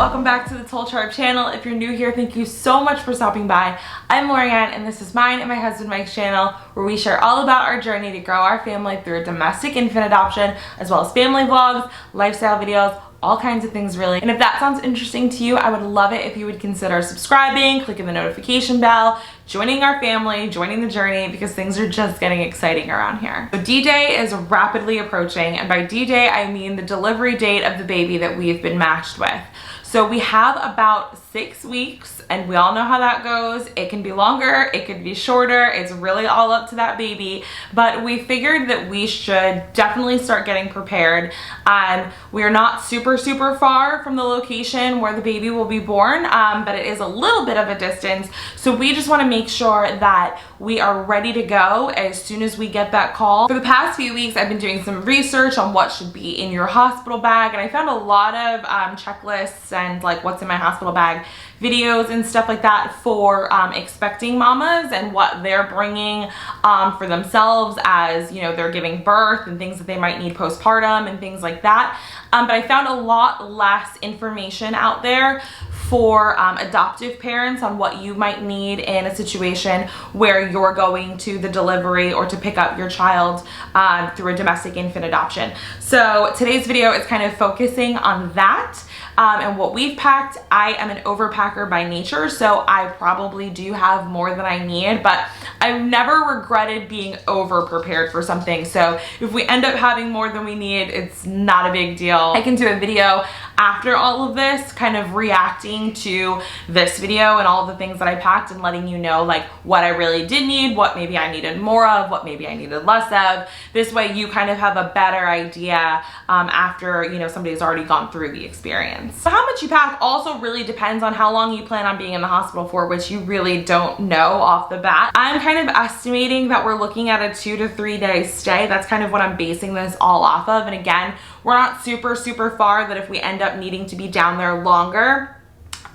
welcome back to the Toal channel. If you're new here, thank you so much for stopping by. I'm Lorianne and this is mine and my husband Mike's channel, where we share all about our journey to grow our family through domestic infant adoption, as well as family vlogs, lifestyle videos, all kinds of things really. And if that sounds interesting to you, I would love it if you would consider subscribing, clicking the notification bell, joining our family, joining the journey, because things are just getting exciting around here. So D-Day is rapidly approaching, and by D-Day I mean the delivery date of the baby that we've been matched with. So we have about 6 weeks, and we all know how that goes. It can be longer, it could be shorter. It's really all up to that baby, but we figured that we should definitely start getting prepared. We are not super far from the location where the baby will be born, but it is a little bit of a distance. So we just want to make sure that we are ready to go as soon as we get that call. For the past few weeks, I've been doing some research on what should be in your hospital bag, and I found a lot of checklists and like what's in my hospital bag videos and stuff like that for expecting mamas and what they're bringing for themselves as, you know, they're giving birth and things that they might need postpartum and things like that. But I found a lot less information out there for adoptive parents on what you might need in a situation where you're going to the delivery or to pick up your child through a domestic infant adoption. So today's video is kind of focusing on that. And what we've packed. I am an overpacker by nature, so I probably do have more than I need, but I've never regretted being over prepared for something. So if we end up having more than we need, it's not a big deal. I can do a video after all of this, kind of reacting to this video and all the things that I packed and letting you know like what I really did need, what maybe I needed more of, what maybe I needed less of. This way you kind of have a better idea after, you know, somebody's already gone through the experience. So how much you pack also really depends on how long you plan on being in the hospital for, which you really don't know off the bat. I'm kind of estimating that we're looking at a 2 to 3 day stay. That's kind of what I'm basing this all off of. And again, we're not super far that if we end up needing to be down there longer,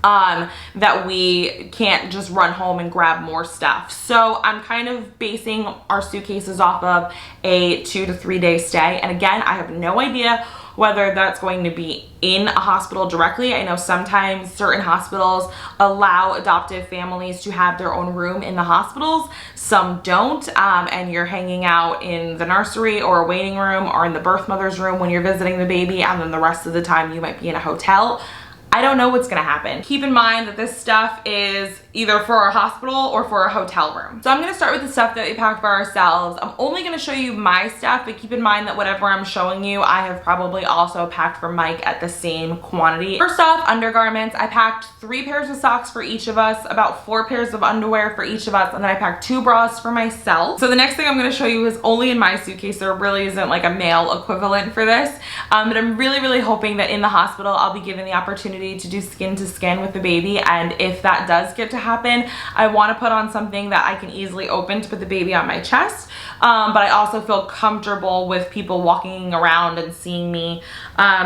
that we can't just run home and grab more stuff. So I'm kind of basing our suitcases off of a 2 to 3 day stay. And again, I have no idea whether that's going to be in a hospital directly. I know sometimes certain hospitals allow adoptive families to have their own room in the hospitals. Some don't, and you're hanging out in the nursery or a waiting room or in the birth mother's room when you're visiting the baby, and then the rest of the time you might be in a hotel. I don't know what's gonna happen. Keep in mind that this stuff is either for a hospital or for a hotel room. So I'm gonna start with the stuff that we packed for ourselves. I'm only gonna show you my stuff, but keep in mind that whatever I'm showing you, I have probably also packed for Mike at the same quantity. First off, undergarments. I packed 3 pairs of socks for each of us, about 4 pairs of underwear for each of us, and then I packed 2 bras for myself. So the next thing I'm gonna show you is only in my suitcase. There really isn't like a male equivalent for this, but I'm really hoping that in the hospital, I'll be given the opportunity to do skin to skin with the baby, and if that does get to happen, I want to put on something that I can easily open to put the baby on my chest, but I also feel comfortable with people walking around and seeing me.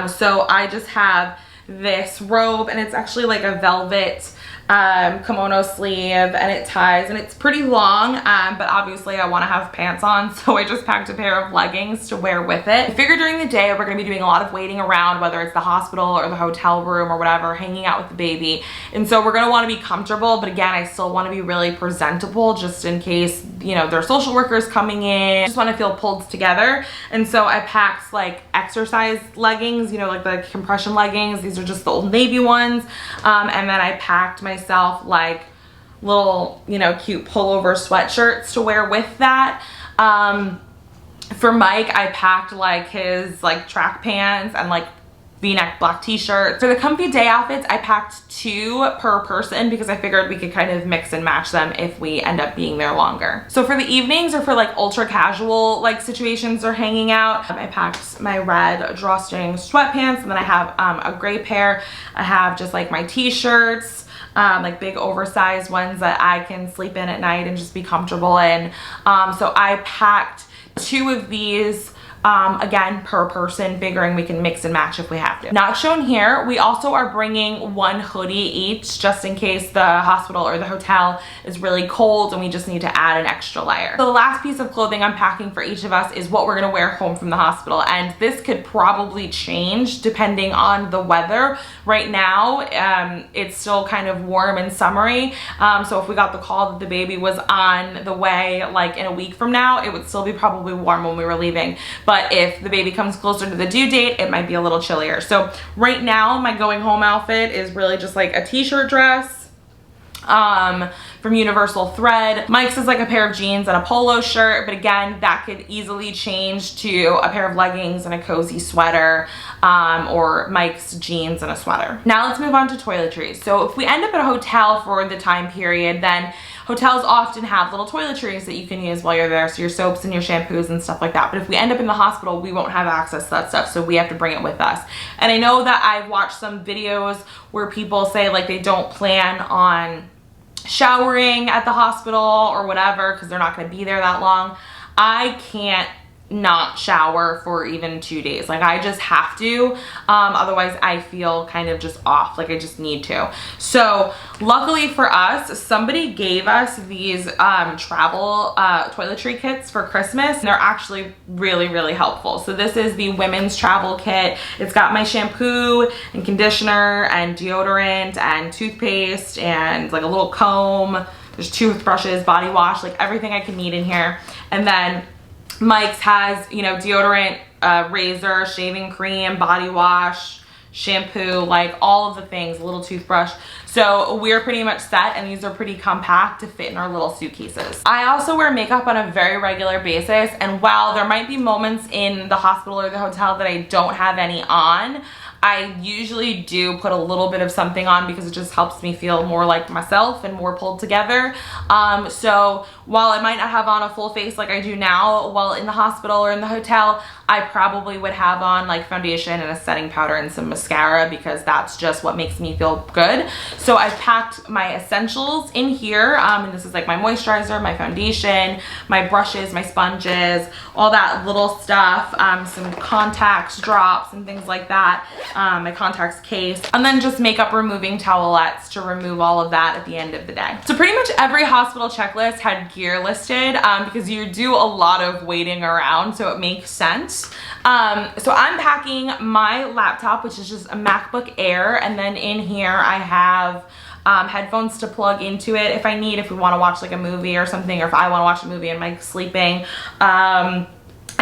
So I just have this robe, and it's actually like a velvet kimono sleeve, and it ties, and it's pretty long, but obviously I want to have pants on, so I just packed a pair of leggings to wear with it. I figured during the day we're going to be doing a lot of waiting around, whether it's the hospital or the hotel room or whatever, hanging out with the baby, and so we're going to want to be comfortable, but again, I still want to be really presentable just in case, you know, there are social workers coming in. I just want to feel pulled together, and so I packed like exercise leggings, you know, like the compression leggings. These are just the Old Navy ones, and then I packed myself like little, you know, cute pullover sweatshirts to wear with that. For Mike, I packed like his like track pants and like V-neck black t-shirt. For the comfy day outfits, I packed 2 per person because I figured we could kind of mix and match them if we end up being there longer. So for the evenings or for like ultra casual like situations or hanging out, I packed my red drawstring sweatpants, and then I have a gray pair. I have just like my t-shirts, like big oversized ones that I can sleep in at night and just be comfortable in. So I packed 2 of these Again, per person, figuring we can mix and match if we have to. Not shown here, we also are bringing one hoodie each just in case the hospital or the hotel is really cold and we just need to add an extra layer. So the last piece of clothing I'm packing for each of us is what we're gonna wear home from the hospital, and this could probably change depending on the weather. Right now, it's still kind of warm and summery, so if we got the call that the baby was on the way like in a week from now, it would still be probably warm when we were leaving. But if the baby comes closer to the due date, it might be a little chillier. So right now, my going home outfit is really just like a t-shirt dress from Universal Thread. Mike's is like a pair of jeans and a polo shirt, but again, that could easily change to a pair of leggings and a cozy sweater, or Mike's jeans and a sweater. Now let's move on to toiletries. So if we end up at a hotel for the time period, then hotels often have little toiletries that you can use while you're there, so your soaps and your shampoos and stuff like that. But if we end up in the hospital, we won't have access to that stuff, so we have to bring it with us. And I know that I've watched some videos where people say like they don't plan on showering at the hospital or whatever because they're not going to be there that long. I can't not shower for even 2 days. Like I just have to, otherwise I feel kind of just off, like I just need to. So luckily for us, somebody gave us these travel toiletry kits for Christmas, and they're actually really helpful. So this is the women's travel kit. It's got my shampoo and conditioner and deodorant and toothpaste and like a little comb. There's toothbrushes, body wash, like everything I can need in here. And then Mike's has, you know, deodorant, razor, shaving cream, body wash, shampoo, like all of the things, a little toothbrush. So we're pretty much set, and these are pretty compact to fit in our little suitcases. I also wear makeup on a very regular basis, and while there might be moments in the hospital or the hotel that I don't have any on, I usually do put a little bit of something on because it just helps me feel more like myself and more pulled together. So while I might not have on a full face like I do now while in the hospital or in the hotel, I probably would have on like foundation and a setting powder and some mascara because that's just what makes me feel good. So I've packed my essentials in here, and this is like my moisturizer, my foundation, my brushes, my sponges, all that little stuff, some contacts, drops, and things like that. My contacts case, and then just makeup removing towelettes to remove all of that at the end of the day. So pretty much every hospital checklist had gear listed because you do a lot of waiting around, so it makes sense. So I'm packing my laptop, which is just a MacBook Air, and then in here I have headphones to plug into it if I need, if we want to watch like a movie or something, or if I want to watch a movie and Mike's sleeping.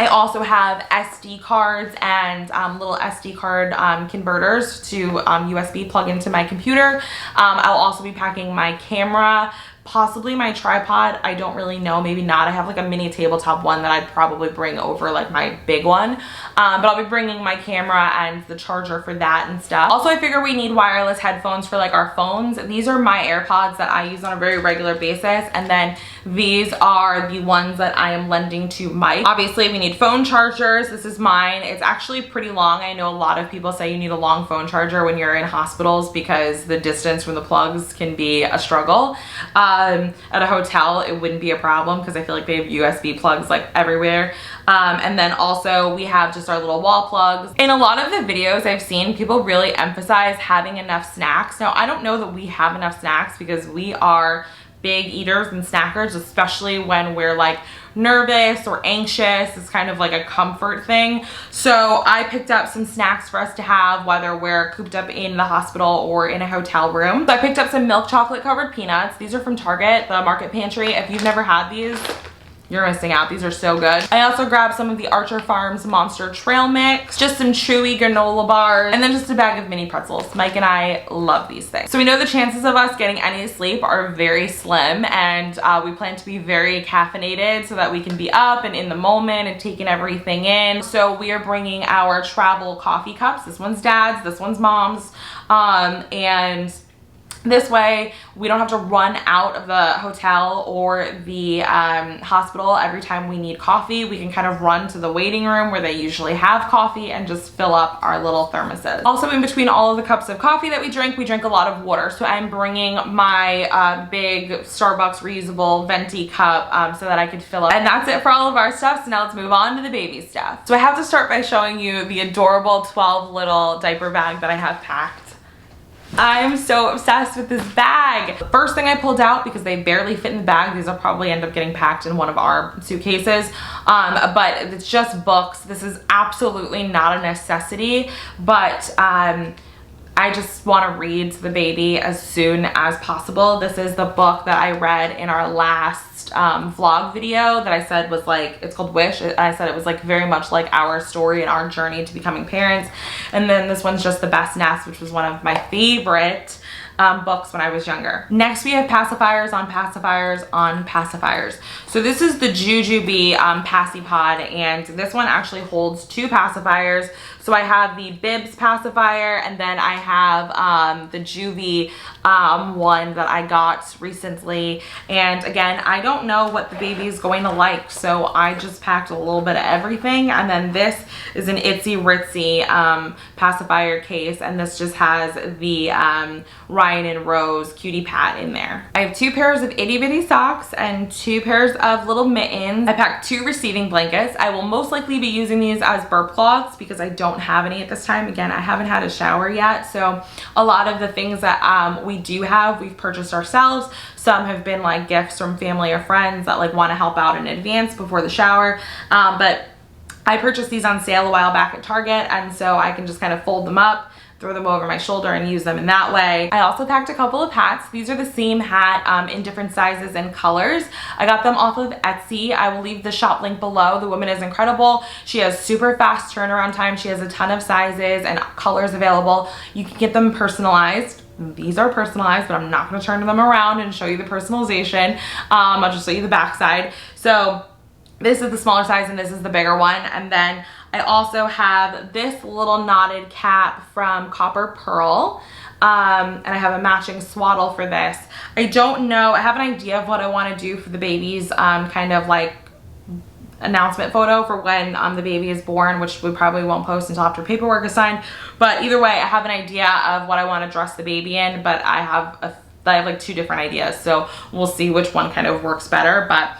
I also have SD cards and little SD card converters to USB plug into my computer. I'll also be packing my camera, possibly my tripod. I don't really know, maybe not. I have like a mini tabletop one that I'd probably bring over like my big one. But I'll be bringing my camera and the charger for that and stuff. Also, I figure we need wireless headphones for like our phones. These are my AirPods that I use on a very regular basis. And then these are the ones that I am lending to Mike. Obviously, we need phone chargers. This is mine. It's actually pretty long. I know a lot of people say you need a long phone charger when you're in hospitals because the distance from the plugs can be a struggle. At a hotel, it wouldn't be a problem because I feel like they have USB plugs like everywhere. And then also we have just our little wall plugs. In a lot of the videos I've seen, people really emphasize having enough snacks. Now, I don't know that we have enough snacks because we are big eaters and snackers, especially when we're like nervous or anxious. It's kind of like a comfort thing. So I picked up some snacks for us to have whether we're cooped up in the hospital or in a hotel room. So I picked up some milk chocolate covered peanuts. These are from Target, the Market Pantry. If you've never had these, you're missing out. These are so good. I also grabbed some of the Archer Farms Monster Trail Mix, just some chewy granola bars, and then just a bag of mini pretzels. Mike and I love these things. So we know the chances of us getting any sleep are very slim, and we plan to be very caffeinated so that we can be up and in the moment and taking everything in. So we are bringing our travel coffee cups. This one's Dad's, this one's Mom's, and This way we don't have to run out of the hotel or the hospital every time we need coffee. We can kind of run to the waiting room where they usually have coffee and just fill up our little thermoses. Also, in between all of the cups of coffee that we drink a lot of water. So I'm bringing my big Starbucks reusable venti cup so that I could fill up. And that's it for all of our stuff. So now let's move on to the baby stuff. So I have to start by showing you the adorable 12 little diaper bag that I have packed. I'm so obsessed with this bag. The first thing I pulled out, because they barely fit in the bag, these will probably end up getting packed in one of our suitcases, but it's just books. This is absolutely not a necessity, but I just want to read to the baby as soon as possible. This is the book that I read in our last vlog video that I said was like, it's called Wish. I said it was like very much like our story and our journey to becoming parents. And then this one's just The Best Nest, which was one of my favorite books when I was younger. Next we have pacifiers on pacifiers on pacifiers. So this is the Jujubee Passipod, and this one actually holds 2 pacifiers. So I have the Bibs pacifier, and then I have the Juvie one that I got recently. And again, I don't know what the baby is going to like, so I just packed a little bit of everything. And then this is an Itsy Ritzy pacifier case, and this just has the Ryan and Rose Cutie Pat in there. I have 2 pairs of itty bitty socks and 2 pairs of little mittens. I packed 2 receiving blankets. I will most likely be using these as burp cloths because I don't have any at this time. Again, I haven't had a shower yet, so a lot of the things that we do have, we've purchased ourselves. Some have been like gifts from family or friends that like want to help out in advance before the shower, but I purchased these on sale a while back at Target, and so I can just kind of fold them up, throw them over my shoulder, and use them in that way. I also packed a couple of hats. These are the same hat in different sizes and colors. I got them off of Etsy. I will leave the shop link below. The woman is incredible. She has super fast turnaround time. She has a ton of sizes and colors available. You can get them personalized. These are personalized, but I'm not going to turn them around and show you the personalization. I'll just show you the back side. So this is the smaller size and this is the bigger one. And then I also have this little knotted cap from Copper Pearl, and I have a matching swaddle for this. I don't know, I have an idea of what I want to do for the baby's kind of like announcement photo for when the baby is born, which we probably won't post until after paperwork is signed. But either way, I have an idea of what I want to dress the baby in, but I have like 2 different ideas, so we'll see which one kind of works better. But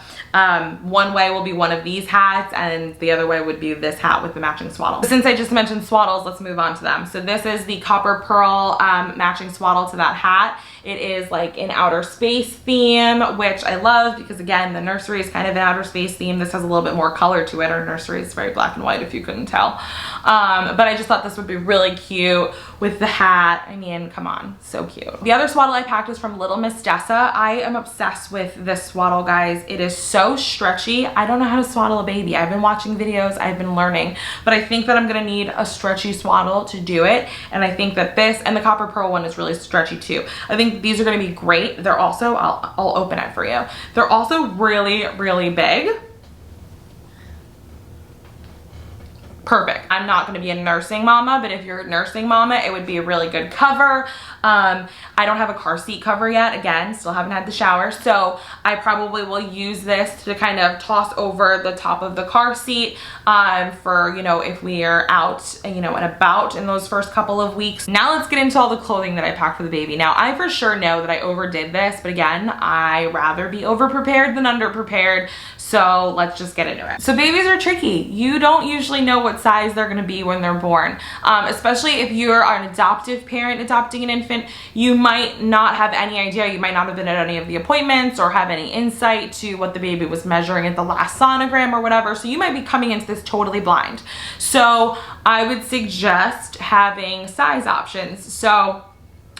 one way will be one of these hats, and the other way would be this hat with the matching swaddle. Since I just mentioned swaddles, let's move on to them. So this is the Copper Pearl matching swaddle to that hat. It is like an outer space theme, which I love because again, the nursery is kind of an outer space theme. This has a little bit more color to it. Our nursery is very black and white if you couldn't tell. But I just thought this would be really cute with the hat. I mean, come on, so cute. The other swaddle I packed is from Little Miss Dessa. I am obsessed with this swaddle, guys. It is so stretchy. I don't know how to swaddle a baby. I've been watching videos, I've been learning, but I think that I'm gonna need a stretchy swaddle to do it. And I think that this and the Copper Pearl one is really stretchy too. I think these are gonna be great. They're also, I'll open it for you. They're also really, really big. Perfect. I'm not going to be a nursing mama, but if you're a nursing mama, it would be a really good cover. I don't have a car seat cover yet. Again, still haven't had the shower, so I probably will use this to kind of toss over the top of the car seat for, you know, if we are out, you know, and about in those first couple of weeks. Now let's get into all the clothing that I packed for the baby. Now, I for sure know that I overdid this, but again, I rather be over-prepared than under-prepared. So let's just get into it. So babies are tricky. You don't usually know what size they're gonna be when they're born. Especially if you're an adoptive parent adopting an infant, you might not have any idea. You might not have been at any of the appointments or have any insight to what the baby was measuring at the last sonogram or whatever. So you might be coming into this totally blind. So I would suggest having size options. So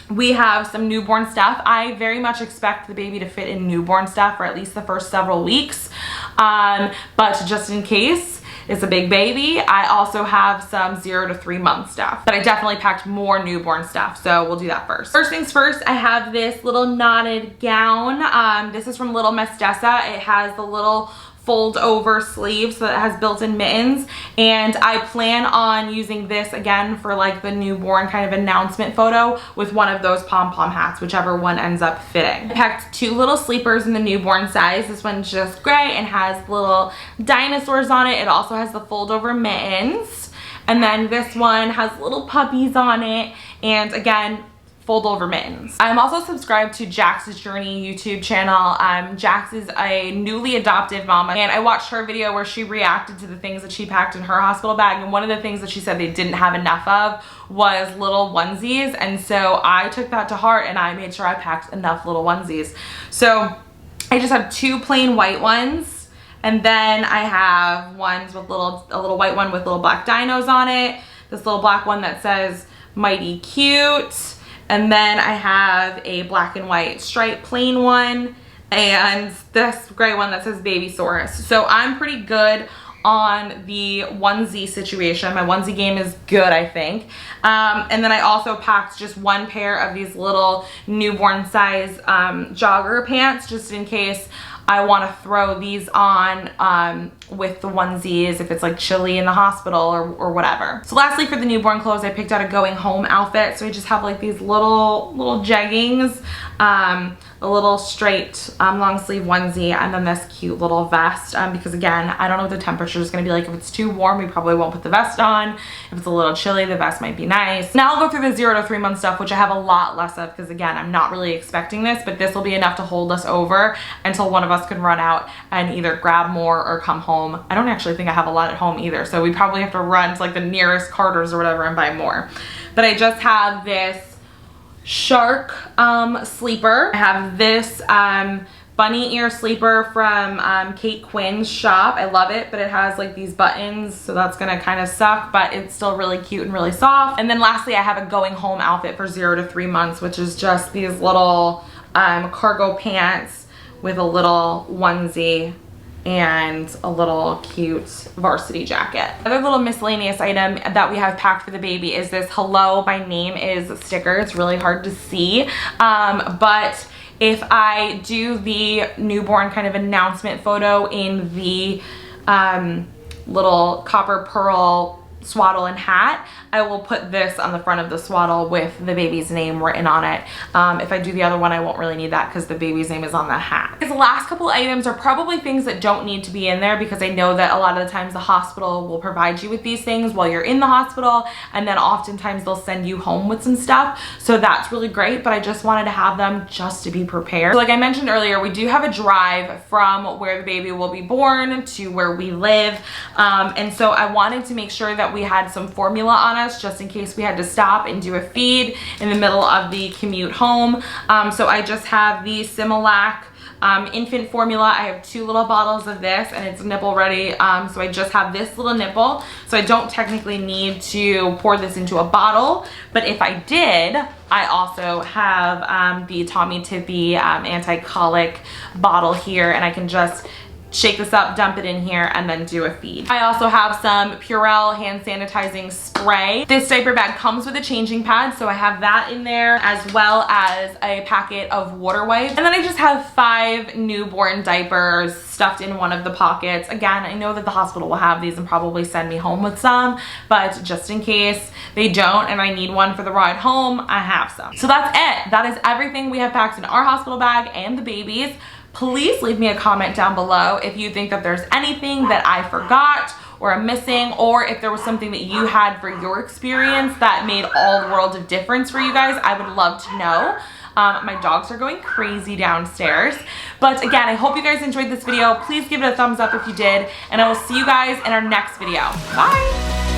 we have some newborn stuff. I very much expect the baby to fit in newborn stuff for at least the first several weeks. But just in case it's a big baby, I also have some 0 to 3 month stuff. But I definitely packed more newborn stuff, so we'll do that first. First things first, I have this little knotted gown. This is from Little Miss Dessa. It has the little fold over sleeve so that it has built-in mittens, and I plan on using this again for like the newborn kind of announcement photo with one of those pom-pom hats, whichever one ends up fitting. I packed 2 little sleepers in the newborn size. This one's just gray and has little dinosaurs on it. It also has the fold over mittens, and then this one has little puppies on it, and again, fold over mittens. I'm also subscribed to Jax's Journey YouTube channel. Jax is a newly adopted mama, and I watched her video where she reacted to the things that she packed in her hospital bag, and one of the things that she said they didn't have enough of was little onesies, and so I took that to heart and I made sure I packed enough little onesies. So I just have 2 plain white ones, and then I have ones with a little white one with little black dinos on it, this little black one that says Mighty Cute, and then I have a black and white striped plain one, and this gray one that says Baby Saurus. So I'm pretty good on the onesie situation. My onesie game is good, I think. And then I also packed just 1 pair of these little newborn size jogger pants, just in case I want to throw these on with the onesies if it's like chilly in the hospital or whatever. So lastly, for the newborn clothes, I picked out a going home outfit. So I just have like these little jeggings, a little straight long sleeve onesie, and then this cute little vest, because again, I don't know what the temperature is going to be like. If it's too warm, we probably won't put the vest on. If it's a little chilly, the vest might be nice. Now I'll go through the 0 to 3 month stuff, which I have a lot less of, because again, I'm not really expecting this, but this will be enough to hold us over until one of us can run out and either grab more or come home. I don't actually think I have a lot at home either, so we probably have to run to like the nearest Carter's or whatever and buy more. But I just have this shark sleeper. I have this bunny ear sleeper from Kate Quinn's shop. I love it, but it has like these buttons, so that's gonna kind of suck, but it's still really cute and really soft. And then lastly, I have a going home outfit for 0 to 3 months, which is just these little cargo pants with a little onesie and a little cute varsity jacket. Another little miscellaneous item that we have packed for the baby is this "Hello, my name is" sticker. It's really hard to see, but if I do the newborn kind of announcement photo in the little copper pearl swaddle and hat, I will put this on the front of the swaddle with the baby's name written on it. If I do the other one, I won't really need that because the baby's name is on the hat. The last couple items are probably things that don't need to be in there, because I know that a lot of the times the hospital will provide you with these things while you're in the hospital, and then oftentimes they'll send you home with some stuff. So that's really great, but I just wanted to have them just to be prepared. So like I mentioned earlier, we do have a drive from where the baby will be born to where we live. And so I wanted to make sure that we had some formula on us just in case we had to stop and do a feed in the middle of the commute home. So I just have the Similac infant formula. I have 2 little bottles of this, and it's nipple ready. So I just have this little nipple, so I don't technically need to pour this into a bottle, but if I did, I also have the Tommy Tippy anti-colic bottle here, and I can just shake this up, dump it in here, and then do a feed. I also have some Purell hand sanitizing spray. This diaper bag comes with a changing pad, so I have that in there, as well as a packet of water wipes. And then I just have 5 newborn diapers stuffed in one of the pockets. Again, I know that the hospital will have these and probably send me home with some, but just in case they don't and I need one for the ride home, I have some. So that's it. That is everything we have packed in our hospital bag and the baby's. Please leave me a comment down below if you think that there's anything that I forgot or I'm missing, or if there was something that you had for your experience that made all the world of difference for you guys. I would love to know. My dogs are going crazy downstairs. But again, I hope you guys enjoyed this video. Please give it a thumbs up if you did, and I will see you guys in our next video. Bye!